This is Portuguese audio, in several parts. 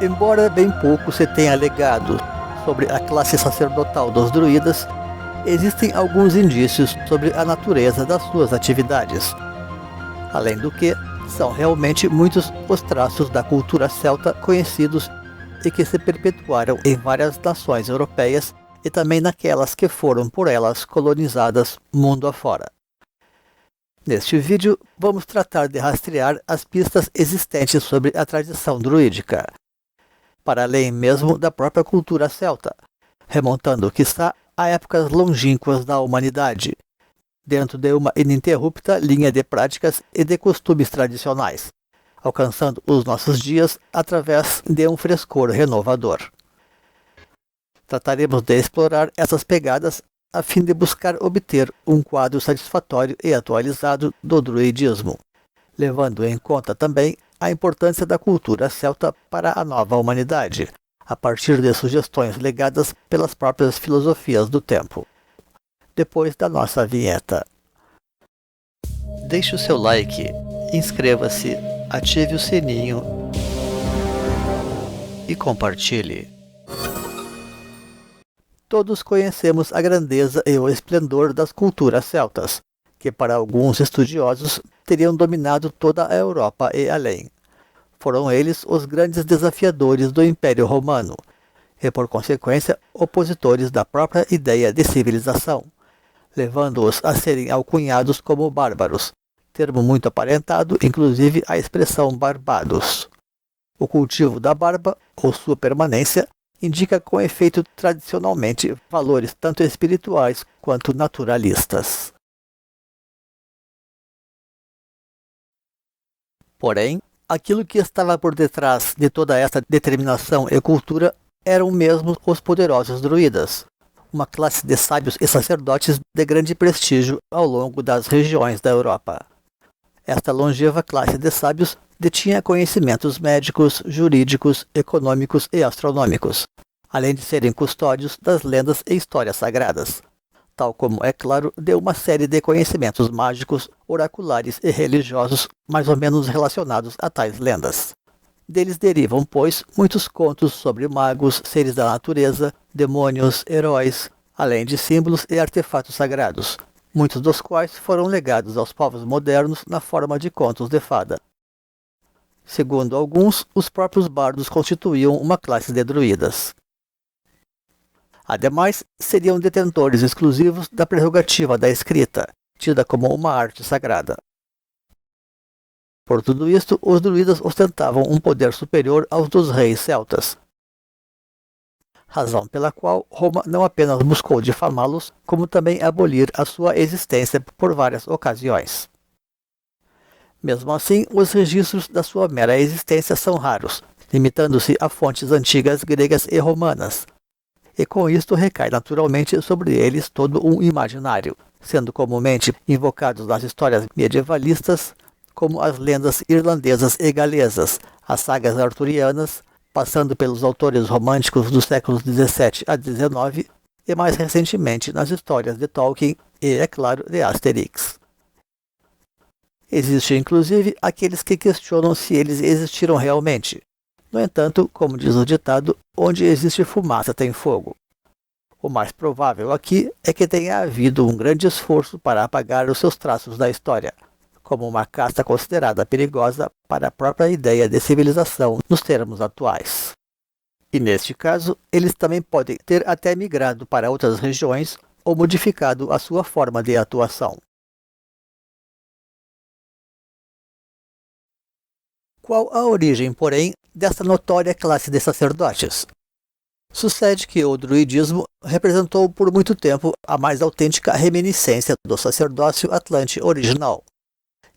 Embora bem pouco se tenha legado sobre a classe sacerdotal dos druidas, existem alguns indícios sobre a natureza das suas atividades. Além do que, são realmente muitos os traços da cultura celta conhecidos e que se perpetuaram em várias nações europeias e também naquelas que foram por elas colonizadas mundo afora. Neste vídeo, vamos tratar de rastrear as pistas existentes sobre a tradição druídica, para além mesmo da própria cultura celta, remontando quiçá a épocas longínquas da humanidade, dentro de uma ininterrupta linha de práticas e de costumes tradicionais, alcançando os nossos dias através de um frescor renovador. Trataremos de explorar essas pegadas a fim de buscar obter um quadro satisfatório e atualizado do druidismo, levando em conta também a importância da cultura celta para a nova humanidade, a partir de sugestões legadas pelas próprias filosofias do tempo. Depois da nossa vinheta. Deixe o seu like, inscreva-se, ative o sininho e compartilhe. Todos conhecemos a grandeza e o esplendor das culturas celtas, que para alguns estudiosos teriam dominado toda a Europa e além. Foram eles os grandes desafiadores do Império Romano, e por consequência opositores da própria ideia de civilização, levando-os a serem alcunhados como bárbaros, termo muito aparentado inclusive à expressão barbados. O cultivo da barba, ou sua permanência, indica com efeito tradicionalmente valores tanto espirituais quanto naturalistas. Porém, aquilo que estava por detrás de toda essa determinação e cultura eram mesmo os poderosos druidas, uma classe de sábios e sacerdotes de grande prestígio ao longo das regiões da Europa. Esta longeva classe de sábios detinha conhecimentos médicos, jurídicos, econômicos e astronômicos, além de serem custódios das lendas e histórias sagradas, tal como, é claro, de uma série de conhecimentos mágicos, oraculares e religiosos mais ou menos relacionados a tais lendas. Deles derivam, pois, muitos contos sobre magos, seres da natureza, demônios, heróis, além de símbolos e artefatos sagrados, muitos dos quais foram legados aos povos modernos na forma de contos de fada. Segundo alguns, os próprios bardos constituíam uma classe de druidas. Ademais, seriam detentores exclusivos da prerrogativa da escrita, tida como uma arte sagrada. Por tudo isto, os druidas ostentavam um poder superior aos dos reis celtas, razão pela qual Roma não apenas buscou difamá-los, como também abolir a sua existência por várias ocasiões. Mesmo assim, os registros da sua mera existência são raros, limitando-se a fontes antigas gregas e romanas, e com isto recai naturalmente sobre eles todo um imaginário, sendo comumente invocados nas histórias medievalistas como as lendas irlandesas e galesas, as sagas arturianas, passando pelos autores românticos dos séculos XVII a XIX e mais recentemente nas histórias de Tolkien e, é claro, de Asterix. Existem inclusive aqueles que questionam se eles existiram realmente. No entanto, como diz o ditado, onde existe fumaça tem fogo. O mais provável aqui é que tenha havido um grande esforço para apagar os seus traços da história, como uma casta considerada perigosa para a própria ideia de civilização nos termos atuais. E neste caso, eles também podem ter até migrado para outras regiões ou modificado a sua forma de atuação. Qual a origem, porém, desta notória classe de sacerdotes? Sucede que o druidismo representou por muito tempo a mais autêntica reminiscência do sacerdócio atlante original.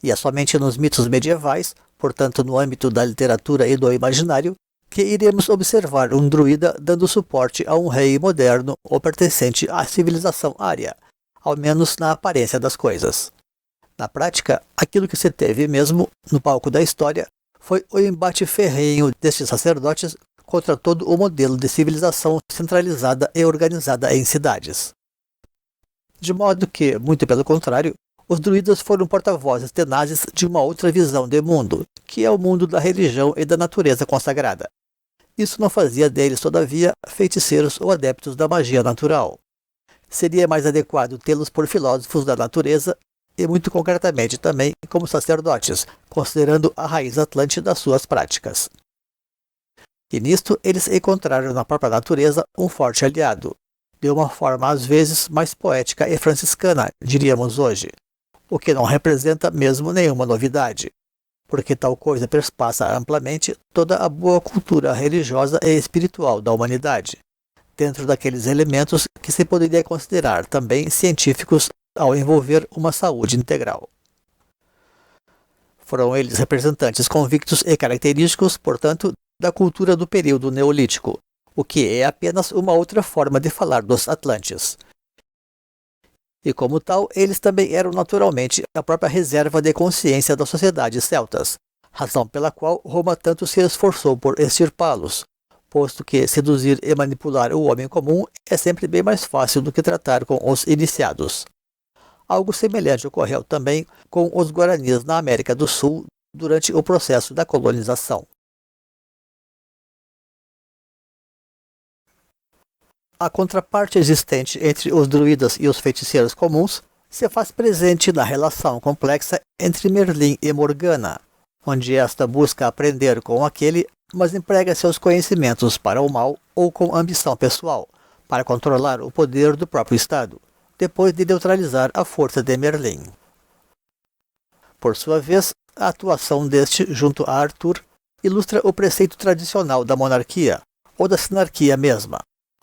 E é somente nos mitos medievais, portanto no âmbito da literatura e do imaginário, que iremos observar um druida dando suporte a um rei moderno ou pertencente à civilização ária, ao menos na aparência das coisas. Na prática, aquilo que se teve mesmo no palco da história foi o embate ferrenho destes sacerdotes contra todo o modelo de civilização centralizada e organizada em cidades. De modo que, muito pelo contrário, os druidas foram porta-vozes tenazes de uma outra visão de mundo, que é o mundo da religião e da natureza consagrada, Isso não fazia deles, todavia, feiticeiros ou adeptos da magia natural. Seria mais adequado tê-los por filósofos da natureza e, muito concretamente, também como sacerdotes, considerando a raiz atlante das suas práticas. E nisto eles encontraram na própria natureza um forte aliado, de uma forma às vezes mais poética e franciscana, diríamos hoje, o que não representa mesmo nenhuma novidade, porque tal coisa perspassa amplamente toda a boa cultura religiosa e espiritual da humanidade, dentro daqueles elementos que se poderia considerar também científicos ao envolver uma saúde integral. Foram eles representantes convictos e característicos, portanto, da cultura do período neolítico, o que é apenas uma outra forma de falar dos Atlantes. E como tal, eles também eram naturalmente a própria reserva de consciência das sociedades celtas, razão pela qual Roma tanto se esforçou por extirpá-los, posto que seduzir e manipular o homem comum é sempre bem mais fácil do que tratar com os iniciados. Algo semelhante ocorreu também com os guaranis na América do Sul durante o processo da colonização. A contraparte existente entre os druidas e os feiticeiros comuns se faz presente na relação complexa entre Merlin e Morgana, onde esta busca aprender com aquele, mas emprega seus conhecimentos para o mal ou com ambição pessoal, para controlar o poder do próprio Estado, depois de neutralizar a força de Merlin. Por sua vez, a atuação deste junto a Arthur ilustra o preceito tradicional da monarquia, ou da sinarquia mesma,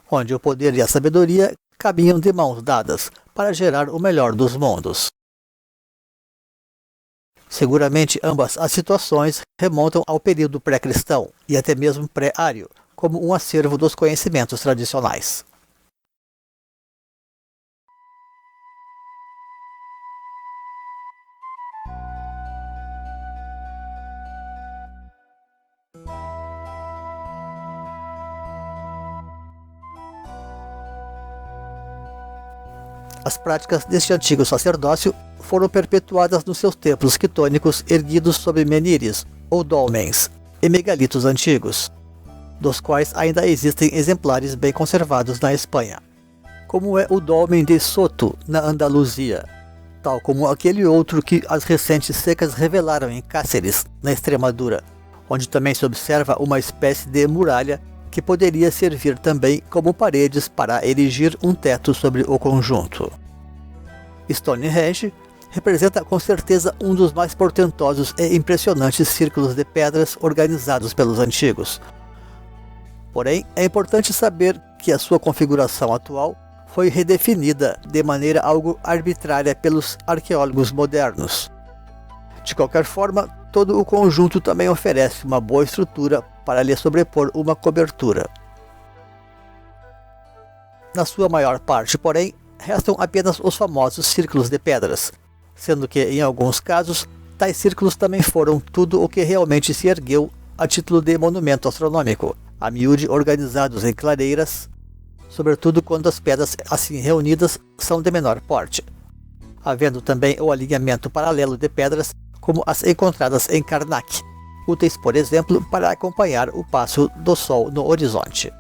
onde o poder e a sabedoria caminham de mãos dadas para gerar o melhor dos mundos. Seguramente ambas as situações remontam ao período pré-cristão e até mesmo pré-ário, como um acervo dos conhecimentos tradicionais. As práticas deste antigo sacerdócio foram perpetuadas nos seus templos quitônicos erguidos sobre menires, ou dolmens, e megalitos antigos, dos quais ainda existem exemplares bem conservados na Espanha, como é o dolmen de Soto, na Andaluzia, tal como aquele outro que as recentes secas revelaram em Cáceres, na Extremadura, onde também se observa uma espécie de muralha que poderia servir também como paredes para erigir um teto sobre o conjunto. Stonehenge representa com certeza um dos mais portentosos e impressionantes círculos de pedras organizados pelos antigos. Porém, é importante saber que a sua configuração atual foi redefinida de maneira algo arbitrária pelos arqueólogos modernos. De qualquer forma, todo o conjunto também oferece uma boa estrutura para lhe sobrepor uma cobertura. Na sua maior parte, porém, restam apenas os famosos círculos de pedras, sendo que, em alguns casos, tais círculos também foram tudo o que realmente se ergueu a título de monumento astronômico, a miúde organizados em clareiras, sobretudo quando as pedras assim reunidas são de menor porte, havendo também o alinhamento paralelo de pedras como as encontradas em Karnak, úteis, por exemplo, para acompanhar o passo do Sol no horizonte.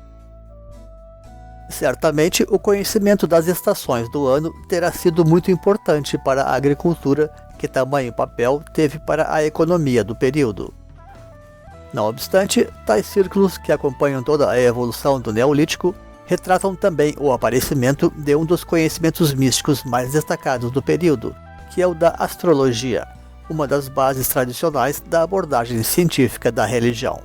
Certamente, o conhecimento das estações do ano terá sido muito importante para a agricultura, que tamanho papel teve para a economia do período. Não obstante, tais círculos que acompanham toda a evolução do Neolítico retratam também o aparecimento de um dos conhecimentos místicos mais destacados do período, que é o da astrologia, uma das bases tradicionais da abordagem científica da religião.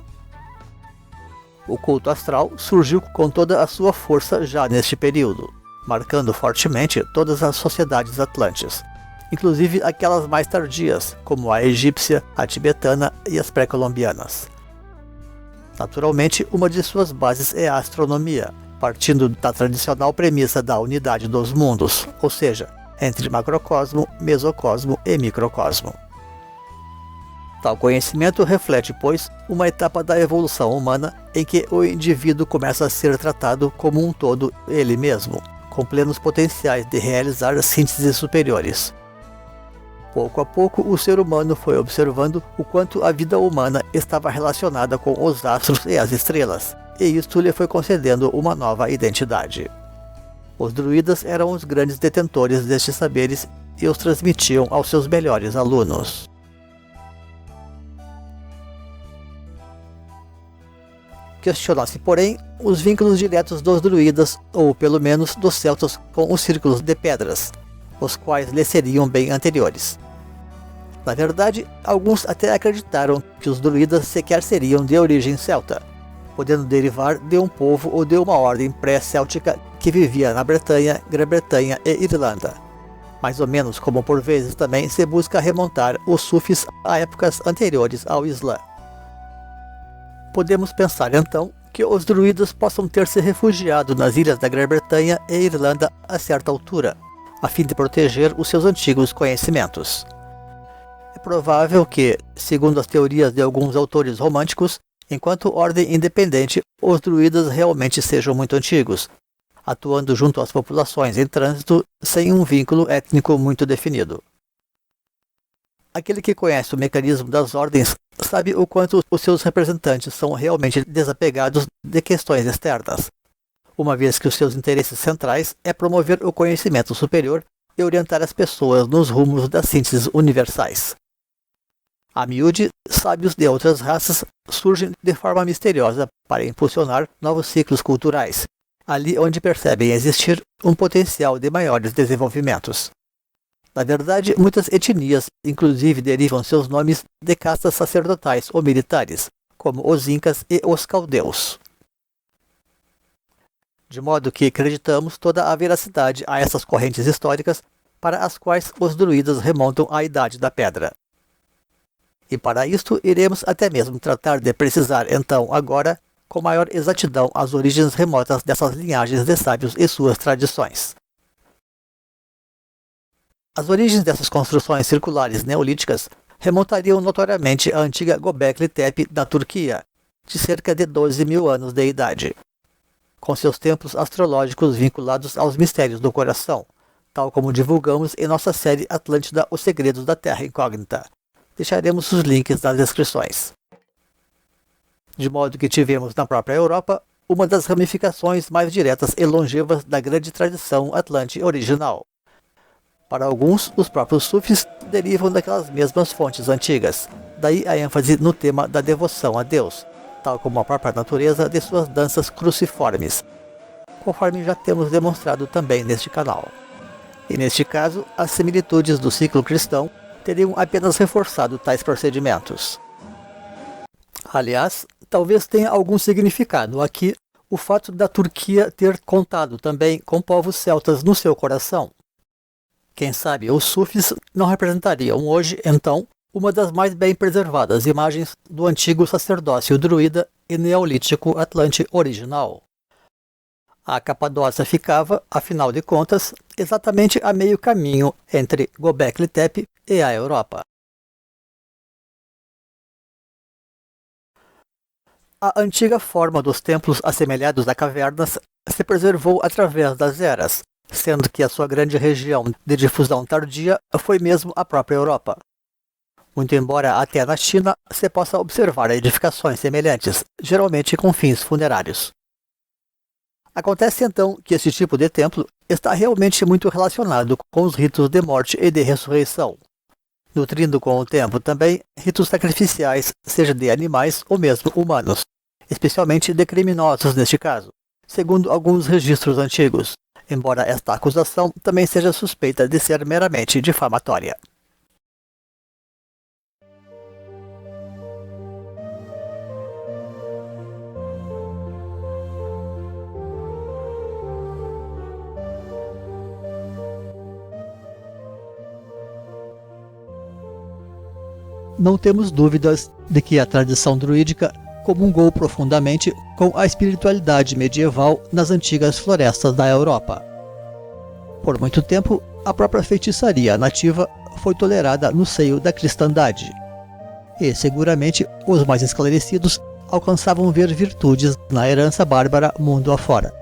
O culto astral surgiu com toda a sua força já neste período, marcando fortemente todas as sociedades atlantes, inclusive aquelas mais tardias, como a egípcia, a tibetana e as pré-colombianas. Naturalmente, uma de suas bases é a astronomia, partindo da tradicional premissa da unidade dos mundos, ou seja, entre macrocosmo, mesocosmo e microcosmo. Tal conhecimento reflete, pois, uma etapa da evolução humana em que o indivíduo começa a ser tratado como um todo ele mesmo, com plenos potenciais de realizar sínteses superiores. Pouco a pouco, o ser humano foi observando o quanto a vida humana estava relacionada com os astros e as estrelas, e isto lhe foi concedendo uma nova identidade. Os druidas eram os grandes detentores destes saberes e os transmitiam aos seus melhores alunos. Questiona-se, porém, os vínculos diretos dos druidas, ou pelo menos dos celtas, com os círculos de pedras, os quais lhe seriam bem anteriores. Na verdade, alguns até acreditaram que os druidas sequer seriam de origem celta, podendo derivar de um povo ou de uma ordem pré-céltica que vivia na Bretanha, Grã-Bretanha e Irlanda, mais ou menos como por vezes também se busca remontar os sufis a épocas anteriores ao Islã. Podemos pensar então que os druidas possam ter se refugiado nas ilhas da Grã-Bretanha e Irlanda a certa altura, a fim de proteger os seus antigos conhecimentos. É provável que, segundo as teorias de alguns autores românticos, enquanto ordem independente, os druidas realmente sejam muito antigos, atuando junto às populações em trânsito sem um vínculo étnico muito definido. Aquele que conhece o mecanismo das ordens sabe o quanto os seus representantes são realmente desapegados de questões externas, uma vez que os seus interesses centrais é promover o conhecimento superior e orientar as pessoas nos rumos das sínteses universais. A miúde, sábios de outras raças surgem de forma misteriosa para impulsionar novos ciclos culturais, ali onde percebem existir um potencial de maiores desenvolvimentos. Na verdade, muitas etnias, inclusive, derivam seus nomes de castas sacerdotais ou militares, como os incas e os caldeus. De modo que acreditamos toda a veracidade a essas correntes históricas para as quais os druidas remontam à Idade da Pedra. E para isto iremos até mesmo tratar de precisar então agora com maior exatidão as origens remotas dessas linhagens de sábios e suas tradições. As origens dessas construções circulares neolíticas remontariam notoriamente à antiga Göbekli Tepe na Turquia, de cerca de 12.000 anos de idade, com seus templos astrológicos vinculados aos mistérios do coração, tal como divulgamos em nossa série Atlântida, Os Segredos da Terra Incógnita. Deixaremos os links nas descrições. De modo que tivemos na própria Europa uma das ramificações mais diretas e longevas da grande tradição atlante original. Para alguns, os próprios sufis derivam daquelas mesmas fontes antigas, daí a ênfase no tema da devoção a Deus, tal como a própria natureza de suas danças cruciformes, conforme já temos demonstrado também neste canal. E neste caso, as similitudes do ciclo cristão teriam apenas reforçado tais procedimentos. Aliás, talvez tenha algum significado aqui o fato da Turquia ter contado também com povos celtas no seu coração. Quem sabe os sufis não representariam hoje, então, uma das mais bem preservadas imagens do antigo sacerdócio druida e neolítico atlante original. A Capadócia ficava, afinal de contas, exatamente a meio caminho entre Göbekli Tepe e a Europa. A antiga forma dos templos assemelhados a cavernas se preservou através das eras, sendo que a sua grande região de difusão tardia foi mesmo a própria Europa. Muito embora até na China se possa observar edificações semelhantes, geralmente com fins funerários. Acontece então que esse tipo de templo está realmente muito relacionado com os ritos de morte e de ressurreição, nutrindo com o tempo também ritos sacrificiais, seja de animais ou mesmo humanos, especialmente de criminosos neste caso, segundo alguns registros antigos, embora esta acusação também seja suspeita de ser meramente difamatória. Não temos dúvidas de que a tradição druídica comungou profundamente com a espiritualidade medieval nas antigas florestas da Europa. Por muito tempo, a própria feitiçaria nativa foi tolerada no seio da cristandade, e seguramente os mais esclarecidos alcançavam ver virtudes na herança bárbara mundo afora.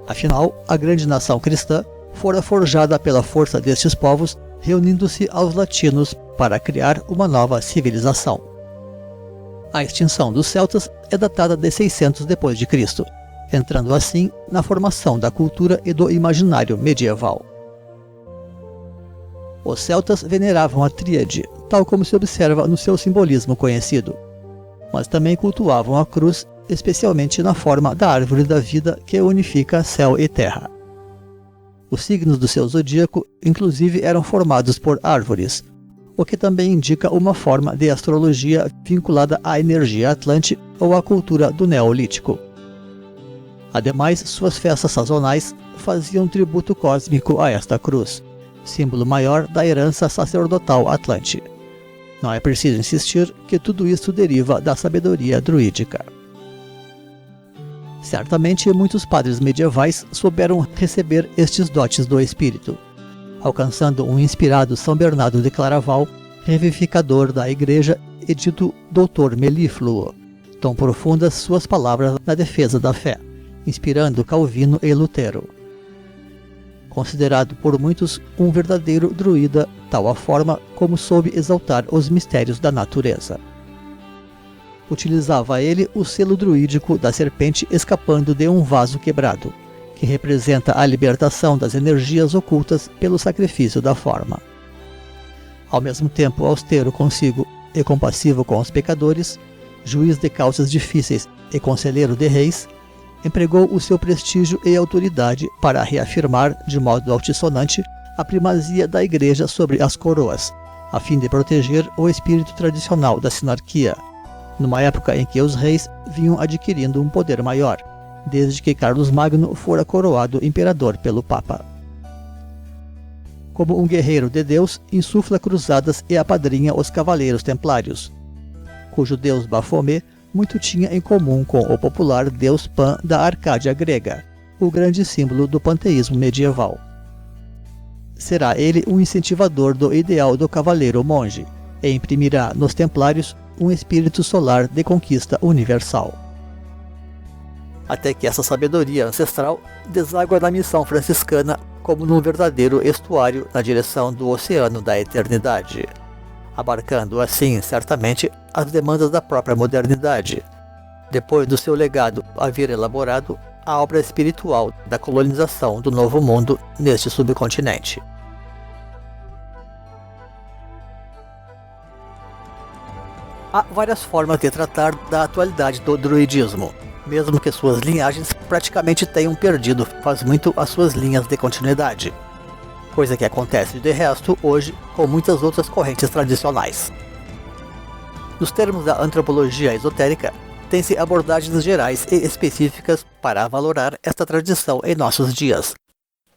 Afinal, a grande nação cristã fora forjada pela força destes povos, reunindo-se aos latinos para criar uma nova civilização. A extinção dos celtas é datada de 600 d.C., entrando assim na formação da cultura e do imaginário medieval. Os celtas veneravam a tríade, tal como se observa no seu simbolismo conhecido, mas também cultuavam a cruz, especialmente na forma da árvore da vida que unifica céu e terra. Os signos do seu zodíaco, inclusive, eram formados por árvores, o que também indica uma forma de astrologia vinculada à energia atlante ou à cultura do Neolítico. Ademais, suas festas sazonais faziam tributo cósmico a esta cruz, símbolo maior da herança sacerdotal atlante. Não é preciso insistir que tudo isso deriva da sabedoria druídica. Certamente, muitos padres medievais souberam receber estes dotes do espírito, alcançando um inspirado São Bernardo de Claraval, revivificador da Igreja, e dito Doutor Melífluo. Tão profundas suas palavras na defesa da fé, inspirando Calvino e Lutero. Considerado por muitos um verdadeiro druida, tal a forma como soube exaltar os mistérios da natureza. Utilizava ele o selo druídico da serpente escapando de um vaso quebrado, que representa a libertação das energias ocultas pelo sacrifício da forma. Ao mesmo tempo austero consigo e compassivo com os pecadores, juiz de causas difíceis e conselheiro de reis, empregou o seu prestígio e autoridade para reafirmar, de modo altissonante, a primazia da Igreja sobre as coroas, a fim de proteger o espírito tradicional da sinarquia, numa época em que os reis vinham adquirindo um poder maior, desde que Carlos Magno fora coroado imperador pelo Papa. Como um guerreiro de Deus, insufla cruzadas e apadrinha os cavaleiros templários, cujo deus Bafomé muito tinha em comum com o popular deus Pan da Arcádia grega, o grande símbolo do panteísmo medieval. Será ele um incentivador do ideal do cavaleiro-monge e imprimirá nos templários um espírito solar de conquista universal. Até que essa sabedoria ancestral deságua na missão franciscana como num verdadeiro estuário na direção do oceano da eternidade, abarcando assim, certamente, as demandas da própria modernidade, depois do seu legado haver elaborado a obra espiritual da colonização do Novo Mundo neste subcontinente. Há várias formas de tratar da atualidade do druidismo, mesmo que suas linhagens praticamente tenham perdido faz muito as suas linhas de continuidade, coisa que acontece de resto hoje com muitas outras correntes tradicionais. Nos termos da antropologia esotérica, tem-se abordagens gerais e específicas para valorar esta tradição em nossos dias,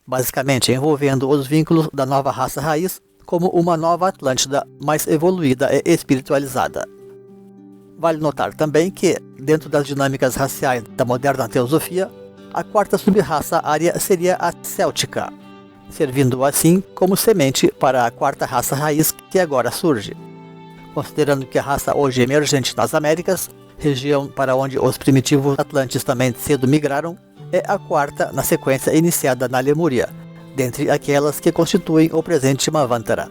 basicamente envolvendo os vínculos da nova raça raiz como uma nova Atlântida mais evoluída e espiritualizada. Vale notar também que, dentro das dinâmicas raciais da moderna teosofia, a quarta sub-raça ária seria a céltica, servindo assim como semente para a quarta raça raiz que agora surge. Considerando que a raça hoje emergente nas Américas, região para onde os primitivos atlantes também cedo migraram, é a quarta na sequência iniciada na Lemúria, dentre aquelas que constituem o presente Manvantara,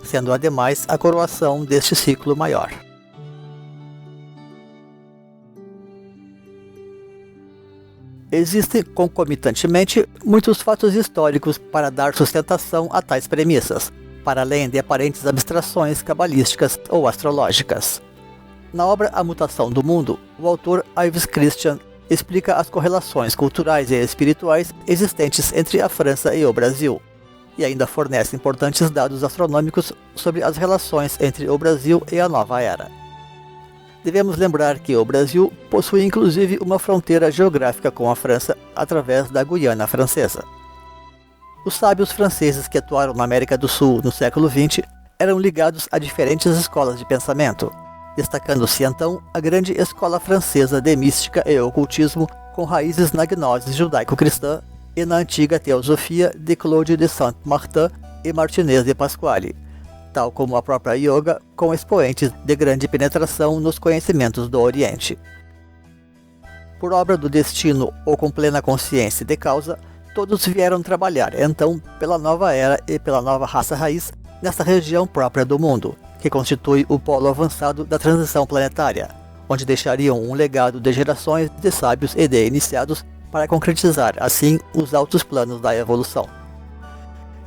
sendo ademais a coroação deste ciclo maior. Existem concomitantemente muitos fatos históricos para dar sustentação a tais premissas, para além de aparentes abstrações cabalísticas ou astrológicas. Na obra A Mutação do Mundo, o autor Ives Christian explica as correlações culturais e espirituais existentes entre a França e o Brasil, e ainda fornece importantes dados astronômicos sobre as relações entre o Brasil e a Nova Era. Devemos lembrar que o Brasil possui inclusive uma fronteira geográfica com a França através da Guiana Francesa. Os sábios franceses que atuaram na América do Sul no século XX eram ligados a diferentes escolas de pensamento, destacando-se então a grande escola francesa de mística e ocultismo com raízes na gnose judaico-cristã e na antiga teosofia de Claude de Saint-Martin e Martinez de Pasquale, tal como a própria yoga, com expoentes de grande penetração nos conhecimentos do Oriente. Por obra do destino ou com plena consciência de causa, todos vieram trabalhar, então, pela nova era e pela nova raça raiz, nessa região própria do mundo, que constitui o polo avançado da transição planetária, onde deixariam um legado de gerações de sábios e de iniciados para concretizar, assim, os altos planos da evolução.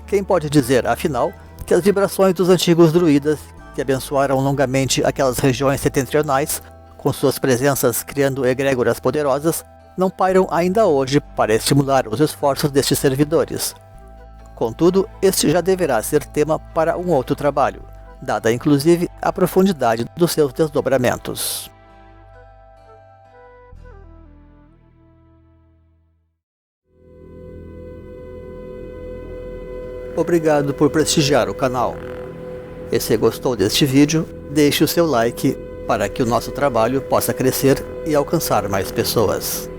Quem pode dizer, afinal, que as vibrações dos antigos druidas, que abençoaram longamente aquelas regiões setentrionais, com suas presenças criando egrégoras poderosas, não pairam ainda hoje para estimular os esforços destes servidores? Contudo, este já deverá ser tema para um outro trabalho, dada inclusive a profundidade dos seus desdobramentos. Obrigado por prestigiar o canal. E se gostou deste vídeo, deixe o seu like para que o nosso trabalho possa crescer e alcançar mais pessoas.